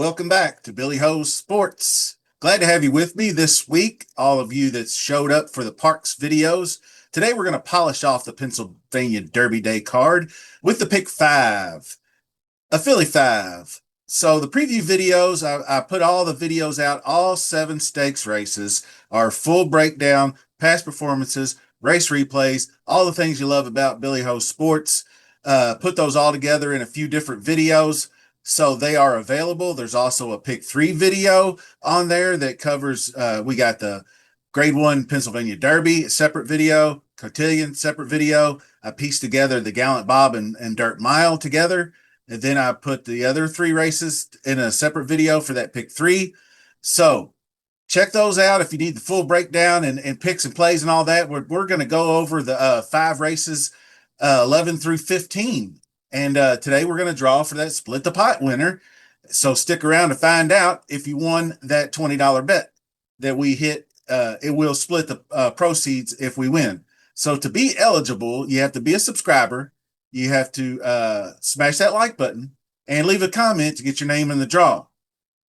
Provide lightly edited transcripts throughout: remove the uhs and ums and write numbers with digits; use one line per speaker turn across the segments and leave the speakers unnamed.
welcome back to Billy Ho's Sports. Glad to have you with me this week, all of you that showed up for the Parx videos. Today we're going to polish off the Pennsylvania Derby Day card with the pick five, a Philly five. So the preview videos, I put all the videos out, all 7 stakes races, our full breakdown, past performances, race replays, all the things you love about Billy Ho Sports. Put those all together in a few different videos. So they are available. There's also a pick 3 video on there that covers, we got the grade 1 Pennsylvania Derby, separate video, Cotillion, separate video. I pieced together the Gallant Bob and Dirt Mile together. And then I put the other 3 races in a separate video for that pick 3. So check those out if you need the full breakdown and picks and plays and all that. We're going to go over the 5 races, 11 through 15. And today we're going to draw for that split the pot winner. So stick around to find out if you won that $20 bet that we hit. It will split the proceeds if we win. So to be eligible, you have to be a subscriber. You have to smash that like button and leave a comment to get your name in the draw.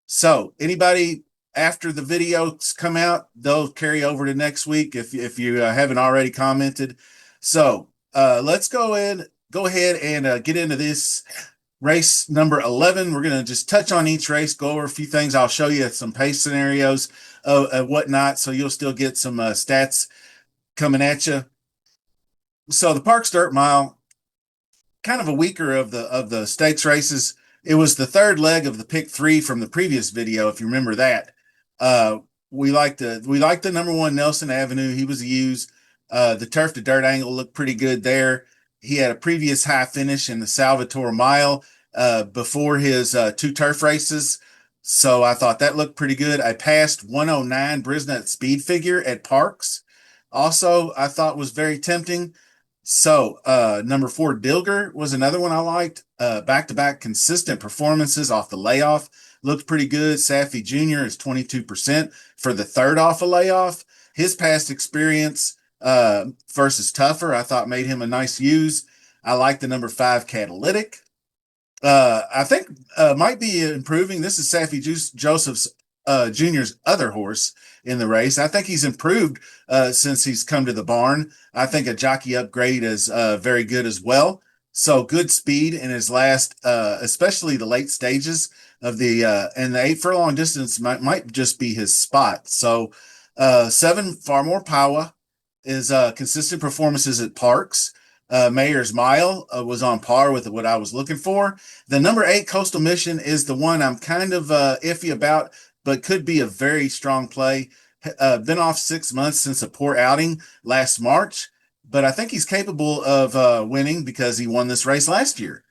So anybody after the videos come out, they'll carry over to next week if you haven't already commented. So let's go ahead and get into this race number 11. We're going to just touch on each race, go over a few things. I'll show you some pace scenarios and whatnot, so you'll still get some stats coming at you. So the Parx Dirt Mile, kind of a weaker of the stakes races. It was the third leg of the pick 3 from the previous video, if you remember that. We like the number 1 Nelson Avenue. He was used. The turf to dirt angle looked pretty good there. He had a previous high finish in the Salvatore Mile before his 2 turf races. So I thought that looked pretty good. I passed 109 Brisnet speed figure at Parx. Also, I thought was very tempting. So number 4 Dilger was another one I liked. Back-to-back consistent performances off the layoff. Looked pretty good. Saffy Jr. is 22% for the third off a layoff. His past experience versus Tougher, I thought made him a nice use. I like the number 5 Catalytic. I think might be improving. This is Saffy Joseph's Jr.'s other horse in the race. I think he's improved since he's come to the barn. I think a jockey upgrade is very good as well. So good speed in his last, especially the late stages of the and the 8 furlong distance might just be his spot. So 7 Far More Power is consistent performances at Parx. Mayor's Mile was on par with what I was looking for. The number 8 Coastal Mission is the one I'm kind of iffy about, but could be a very strong play. Been off 6 months since a poor outing last March, but I think he's capable of winning because he won this race last year.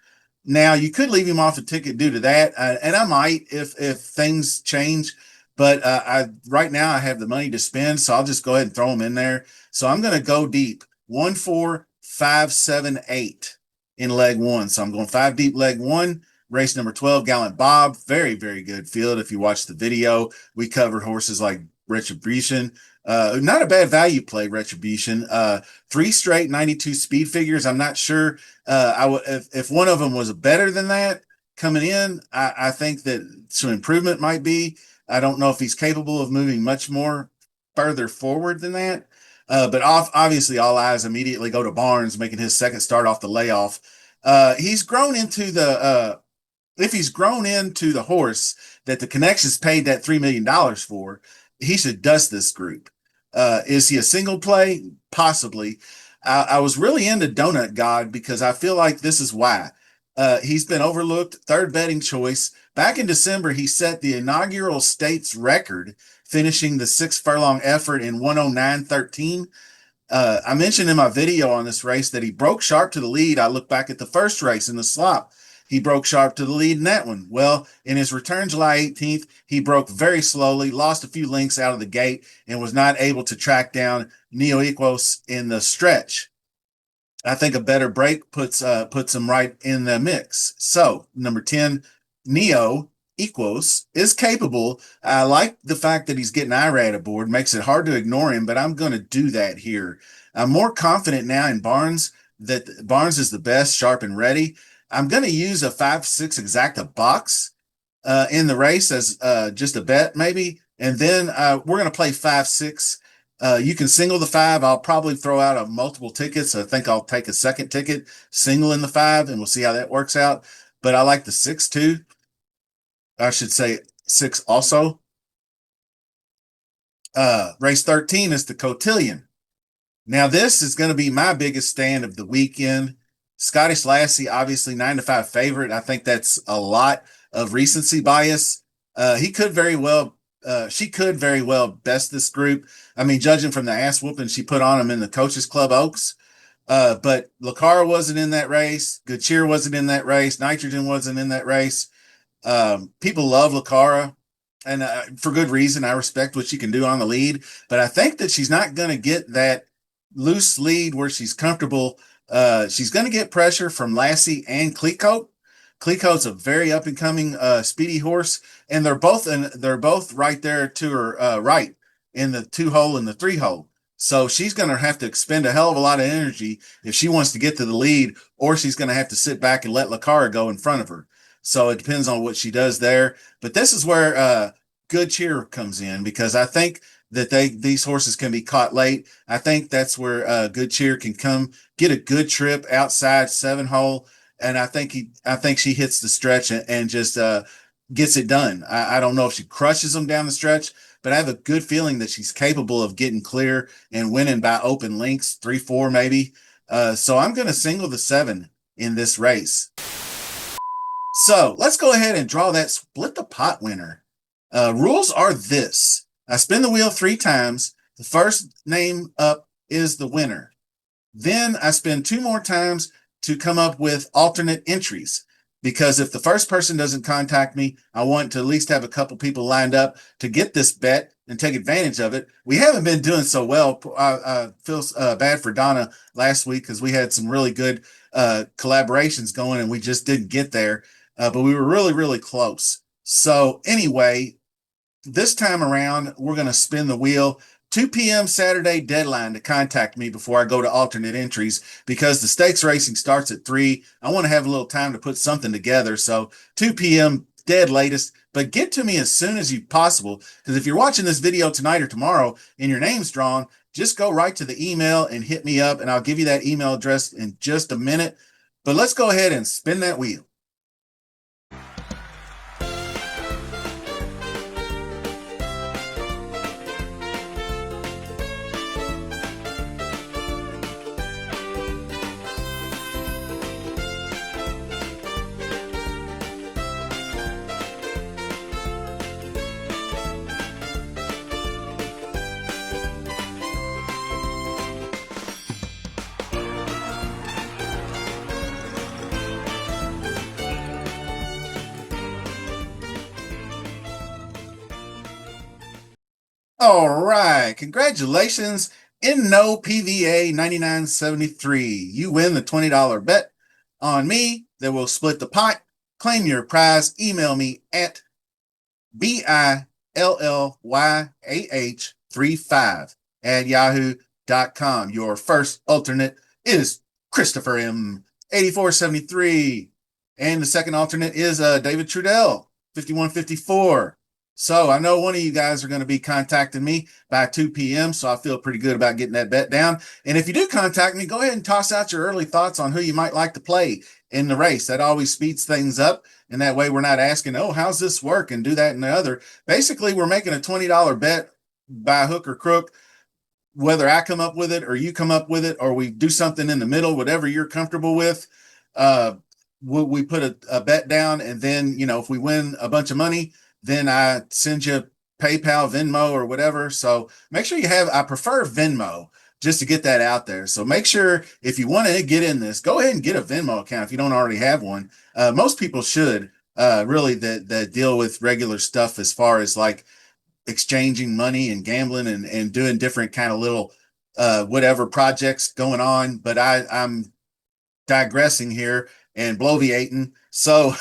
Now, you could leave him off the ticket due to that, and I might if things change, but right now I have the money to spend, so I'll just go ahead and throw him in there. So I'm going to go deep. 1, 4, 5, 7, 8 in leg 1. So I'm going 5 deep leg 1. Race number 12, Gallant Bob. Very, very good field. If you watch the video, we covered horses like Retribution. Not a bad value play, Retribution. 3 straight 92 speed figures. I'm not sure if one of them was better than that coming in. I think that some improvement might be. I don't know if he's capable of moving much more further forward than that. But obviously, all eyes immediately go to Barnes, making his second start off the layoff. He's grown into the if he's grown into the horse that the connections paid that $3 million for, he should dust this group. Is he a single play? Possibly. I was really into Donut God because I feel like this is why. He's been overlooked, third betting choice. Back in December, he set the inaugural state's record, finishing the 6 furlong effort in 109.13. I mentioned in my video on this race that he broke sharp to the lead. I look back at the first race in the slop. He broke sharp to the lead in that one. Well, in his return July 18th, he broke very slowly, lost a few lengths out of the gate, and was not able to track down Neo Equos in the stretch. I think a better break puts him right in the mix. So, number 10, Neo Equos is capable. I like the fact that he's getting IRAD aboard. Makes it hard to ignore him, but I'm going to do that here. I'm more confident now in Barnes that Barnes is the best, sharp and ready. I'm going to use a 5-6 exacta box in the race as just a bet, maybe. And then we're going to play 5-6. You can single the 5. I'll probably throw out a multiple tickets. I think I'll take a second ticket, single in the 5, and we'll see how that works out. But I like the 6 too. I should say 6 also. Race 13 is the Cotillion. Now, this is going to be my biggest stand of the weekend. Scottish Lassie, obviously 9-5 favorite. I think that's a lot of recency bias. He could very well, she could very well best this group. I mean, judging from the ass whooping she put on him in the Coaches Club Oaks. But Lacara wasn't in that race. Good Cheer wasn't in that race. Nitrogen wasn't in that race. People love Lacara, and for good reason. I respect what she can do on the lead, but I think that she's not going to get that loose lead where she's comfortable. She's going to get pressure from Lassie and Clecote. Clecote's a very up and coming speedy horse, and they're both right there to her right in the 2 hole and the 3 hole. So she's going to have to expend a hell of a lot of energy if she wants to get to the lead, or she's going to have to sit back and let Lacara go in front of her. So it depends on what she does there. But this is where Good Cheer comes in, because I think that these horses can be caught late. I think that's where Good Cheer can come get a good trip outside 7 hole, and I think she hits the stretch and just gets it done. I don't know if she crushes them down the stretch, but I have a good feeling that she's capable of getting clear and winning by open links, 3-4 maybe. So I'm going to single the 7 in this race. So let's go ahead and draw that split the pot winner. Rules are this. I spin the wheel 3 times. The first name up is the winner. Then I spin 2 more times to come up with alternate entries, because if the first person doesn't contact me, I want to at least have a couple people lined up to get this bet and take advantage of it. We haven't been doing so well. I feel bad for Donna last week because we had some really good collaborations going and we just didn't get there. But we were really, really close. So anyway, this time around, we're going to spin the wheel. 2 p.m. Saturday deadline to contact me before I go to alternate entries, because the stakes racing starts at 3. I want to have a little time to put something together. So 2 p.m. dead latest, but get to me as soon as you possible, because if you're watching this video tonight or tomorrow and your name's drawn, just go right to the email and hit me up, and I'll give you that email address in just a minute. But let's go ahead and spin that wheel. All right. Congratulations. In no PVA 9973. You win the $20 bet on me. Then we'll split the pot. Claim your prize. Email me at BILLYAH35 Your first alternate is Christopher M. 8473. And the second alternate is David Trudell, 5154. So I know one of you guys are going to be contacting me by 2 p.m., so I feel pretty good about getting that bet down. And if you do contact me, go ahead and toss out your early thoughts on who you might like to play in the race. That always speeds things up, and that way we're not asking, oh, how's this work, and do that and the other. Basically, we're making a $20 bet by hook or crook, whether I come up with it or you come up with it, or we do something in the middle, whatever you're comfortable with. We put a bet down, and then, if we win a bunch of money, then I send you PayPal, Venmo, or whatever. So make sure I prefer Venmo, just to get that out there. So make sure, if you want to get in this, go ahead and get a Venmo account if you don't already have one. Most people should, really, that deal with regular stuff as far as like exchanging money and gambling and doing different kind of little whatever projects going on. But I'm digressing here and bloviating. So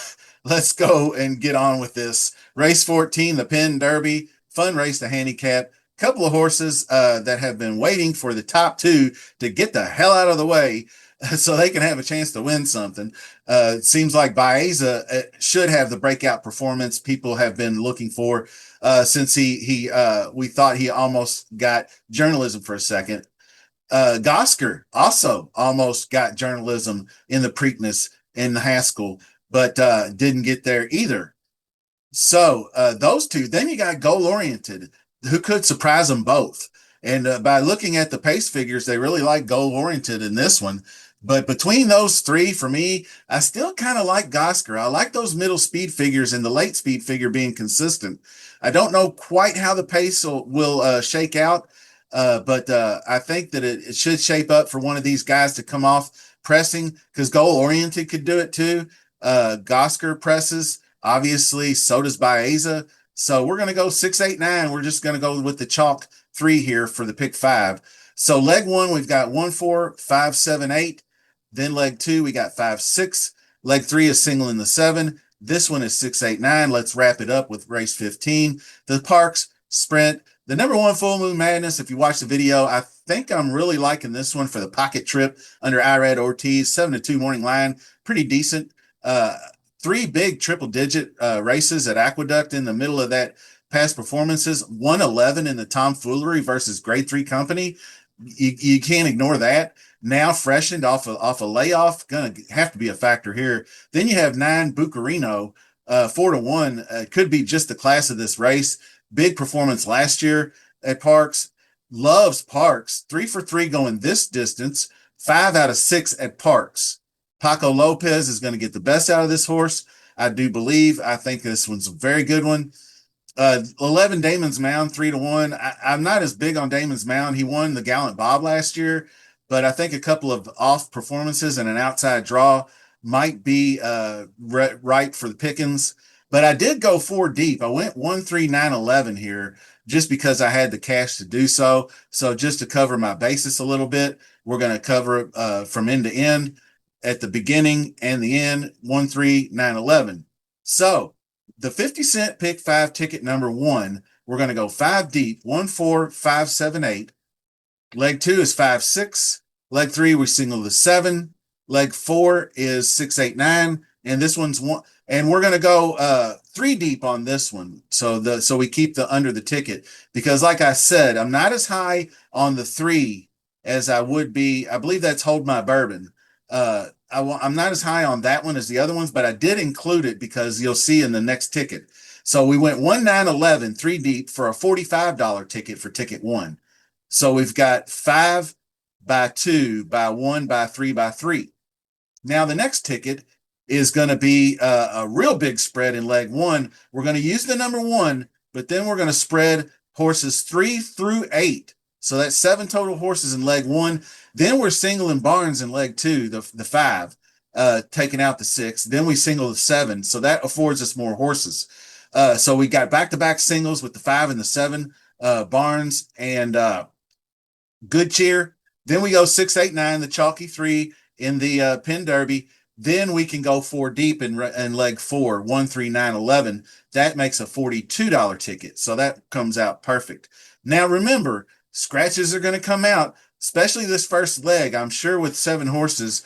let's go and get on with this. Race 14, the Penn Derby, fun race to handicap. Couple of horses that have been waiting for the top 2 to get the hell out of the way. so they can have a chance to win something. It seems like Baeza should have the breakout performance people have been looking for since we thought he almost got journalism for a second. Gosker also almost got journalism in the Preakness in the Haskell, but didn't get there either. So those two, then you got goal oriented, who could surprise them both. And by looking at the pace figures, they really like goal oriented in this one. But between those three, for me, I still kind of like Gosker. I like those middle speed figures and the late speed figure being consistent. I don't know quite how the pace will shake out, but I think that it should shape up for one of these guys to come off pressing because goal oriented could do it too. Gosker presses. Obviously, so does Baeza. So we're going to go 6, 8, 9. We're just going to go with the chalk 3 here for the pick 5. So leg 1, we've got 1, 4, 5, 7, 8. Then leg 2, we got 5, 6. Leg 3 is single in the 7. This one is 6, 8, 9. Let's wrap it up with race 15. The Parx Sprint. The number 1 Full Moon Madness. If you watch the video, I think I'm really liking this one for the pocket trip under Irad Ortiz. 7-2 morning line. Pretty decent. 3 big triple-digit races at Aqueduct in the middle of that past performances. 111 in the Tomfoolery versus Grade 3 Company. You can't ignore that. Now freshened off a layoff, gonna have to be a factor here. Then you have 9 Bucarino, 4-1. Could be just the class of this race. Big performance last year at Parx. Loves Parx. 3 for 3 going this distance. 5 out of 6 at Parx. Paco Lopez is going to get the best out of this horse. I do believe. I think this one's a very good one. 11 Damon's Mound, 3-1. I'm not as big on Damon's Mound. He won the Gallant Bob last year, but I think a couple of off performances and an outside draw might be right for the pickings. But I did go 4 deep. I went 1, 3, 9, 11 here just because I had the cash to do so. So just to cover my basis a little bit, we're going to cover from end to end at the beginning and the end, 1, 3, 9, 11. So the 50-cent pick 5 ticket number 1, we're going to go 5 deep, 1, 4, 5, 7, 8. Leg 2 is 5, 6. Leg 3, we single the 7. Leg 4 is 6, 8, 9. And this one's 1. And we're going to go 3 deep on this one. So we keep the under the ticket because like I said, I'm not as high on the 3 as I would be. I believe that's Hold My Bourbon. I'm not as high on that one as the other ones, but I did include it because you'll see in the next ticket. So we went 1, 9, 11, 3 deep for a $45 ticket for ticket 1. So we've got 5 by 2 by 1 by 3 by 3. Now the next ticket is going to be a real big spread in leg 1. We're going to use the number 1, but then we're going to spread horses 3 through 8. So that's 7 total horses in leg 1. Then we're singling Barnes in leg 2, the 5, taking out the 6. Then we single the 7. So that affords us more horses. So we got back-to-back singles with the 5 and the 7, Barnes and Good Cheer. Then we go 6, 8, 9, the chalky 3 in the Penn Derby. Then we can go 4 deep in leg 4, 1, 3, 9, 11. That makes a $42 ticket. So that comes out perfect. Now remember, scratches are going to come out, especially this first leg. I'm sure with 7 horses,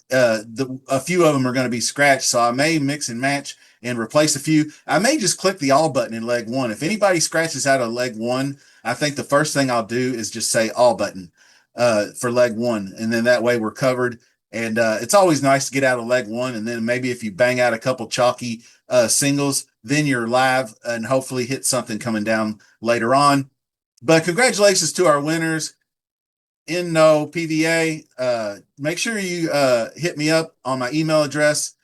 a few of them are going to be scratched. So I may mix and match and replace a few. I may just click the all button in leg 1. If anybody scratches out of leg 1, I think the first thing I'll do is just say all button for leg 1. And then that way we're covered. And it's always nice to get out of leg 1. And then maybe if you bang out a couple chalky singles, then you're live and hopefully hit something coming down later on. But congratulations to our winners. No PVA. Make sure you hit me up on my email address.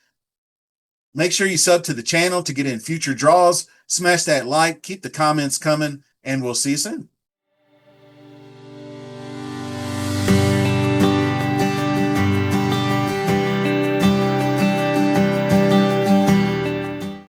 Make sure you sub to the channel to get in future draws. Smash that like, keep the comments coming, and we'll see you soon.